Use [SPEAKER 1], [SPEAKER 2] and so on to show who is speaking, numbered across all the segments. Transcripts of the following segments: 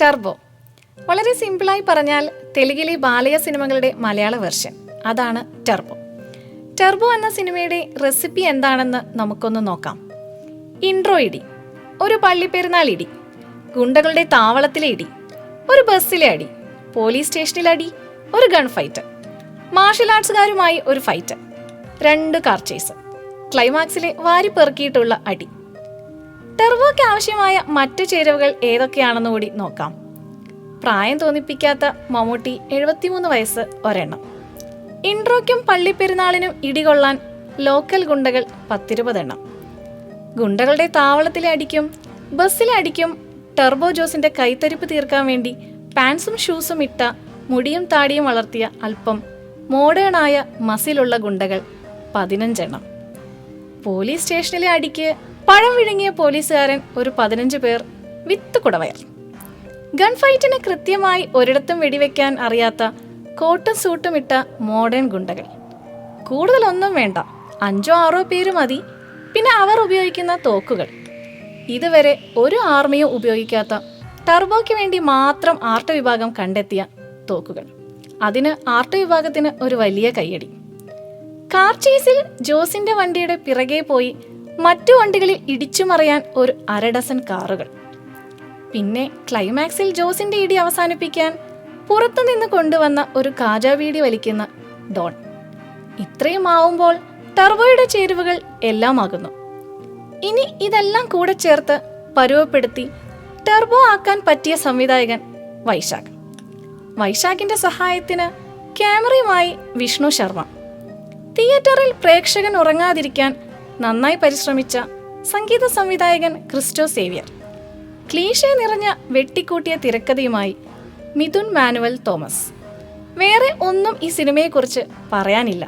[SPEAKER 1] Turbo. വളരെ സിമ്പിളായി പറഞ്ഞാൽ തെലുങ്കിലെ ബാലയ സിനിമകളുടെ മലയാള വെർഷൻ. അതാണ് ടർബോ. ടർബോ എന്ന സിനിമയുടെ റെസിപ്പി എന്താണെന്ന് നമുക്കൊന്ന് നോക്കാം. ഇൻട്രോ ഇടി, ഒരു പള്ളിപ്പെരുന്നാൾ ഇടി, ഗുണ്ടകളുടെ താവളത്തിലെ ഇടി, ഒരു ബസ്സിലെ അടി, പോലീസ് സ്റ്റേഷനിലെ അടി, ഒരു ഗൺ ഫൈറ്റ്, മാർഷൽ ആർട്സുകാരുമായി ഒരു ഫൈറ്റ്, 2 കാർ ചേസ്, ക്ലൈമാക്സിലെ വാരിപ്പെറുക്കിയിട്ടുള്ള അടി. ടർബോയ്ക്ക് ആവശ്യമായ മറ്റു ചേരുവകൾ ഏതൊക്കെയാണെന്ന് കൂടി നോക്കാം. പ്രായം തോന്നിപ്പിക്കാത്ത മമ്മൂട്ടി 73 വയസ്സ് ഒരെണ്ണം. ഇൻട്രോയ്ക്കും പള്ളിപ്പെരുന്നാളിനും ഇടികൊള്ളാൻ ലോക്കൽ ഗുണ്ടകൾ 10-20 എണ്ണം. ഗുണ്ടകളുടെ താവളത്തിലെ അടിക്കും ബസ്സിലെ അടിക്കും ടർബോ ജോസിന്റെ കൈത്തരിപ്പ് തീർക്കാൻ വേണ്ടി പാൻസും ഷൂസും ഇട്ട മുടിയും താടിയും വളർത്തിയ അല്പം മോഡേണായ മസിലുള്ള ഗുണ്ടകൾ 15 എണ്ണം. പോലീസ് സ്റ്റേഷനിലെ അടിക്ക് പഴം വിഴുങ്ങിയ പോലീസുകാരൻ ഒരു 15 പേർ വിത്ത് കുടവയർ. ഗൺ ഫൈറ്റിന് കൃത്യമായി ഒരിടത്തും വെടിവെക്കാൻ അറിയാത്ത കോട്ടും സൂട്ടും ഇട്ട മോഡേൺ ഗുണ്ടകൾ. കൂടുതലൊന്നും വേണ്ട, 5-6 പേര് മതി. പിന്നെ അവർ ഉപയോഗിക്കുന്ന തോക്കുകൾ. ഇതുവരെ ഒരു ആർമിയും ഉപയോഗിക്കാത്ത ടർബോയ്ക്ക് വേണ്ടി മാത്രം ആർട്ട് വിഭാഗം കണ്ടെത്തിയ തോക്കുകൾ. അതിന് ആർട്ട് വിഭാഗത്തിന് ഒരു വലിയ കയ്യടി. കാർ ചേസിൽ ജോസിന്റെ വണ്ടിയുടെ പിറകെ പോയി മറ്റു വണ്ടികളിൽ ഇടിച്ചുമറിയാൻ ഒരു 1/2 ഡസൻ കാറുകൾ. പിന്നെ ക്ലൈമാക്സിൽ ജോസിന്റെ ഇടി അവസാനിപ്പിക്കാൻ പുറത്തുനിന്ന് കൊണ്ടുവന്ന ഒരു കാജാ ബീഡി വലിക്കുന്ന ഡോൺ. ഇത്രയും ആവുമ്പോൾ ടർബോയുടെ ചേരുവകൾ എല്ലാം ആകുന്നു. ഇനി ഇതെല്ലാം കൂടെ ചേർത്ത് പരുവപ്പെടുത്തി ടർബോ ആക്കാൻ പറ്റിയ സംവിധായകൻ വൈശാഖ്. വൈശാഖിന്റെ സഹായത്തിന് ക്യാമറയുമായി വിഷ്ണു ശർമ്മ. തിയേറ്ററിൽ പ്രേക്ഷകൻ ഉറങ്ങാതിരിക്കാൻ നന്നായി പരിശ്രമിച്ച സംഗീത സംവിധായകൻ ക്രിസ്റ്റോ സേവ്യർ. ക്ലീഷേ നിറഞ്ഞ വെട്ടിക്കൂട്ടിയ തിരക്കഥയുമായി മിഥുൻ മാനുവൽ തോമസ്. വേറെ ഒന്നും ഈ സിനിമയെക്കുറിച്ച് പറയാനില്ല.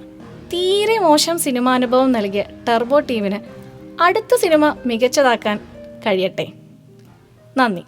[SPEAKER 1] തീരെ മോശം സിനിമാനുഭവം നൽകിയ ടർബോ ടീമിന് അടുത്ത സിനിമ മികച്ചതാക്കാൻ കഴിയട്ടെ. നന്ദി.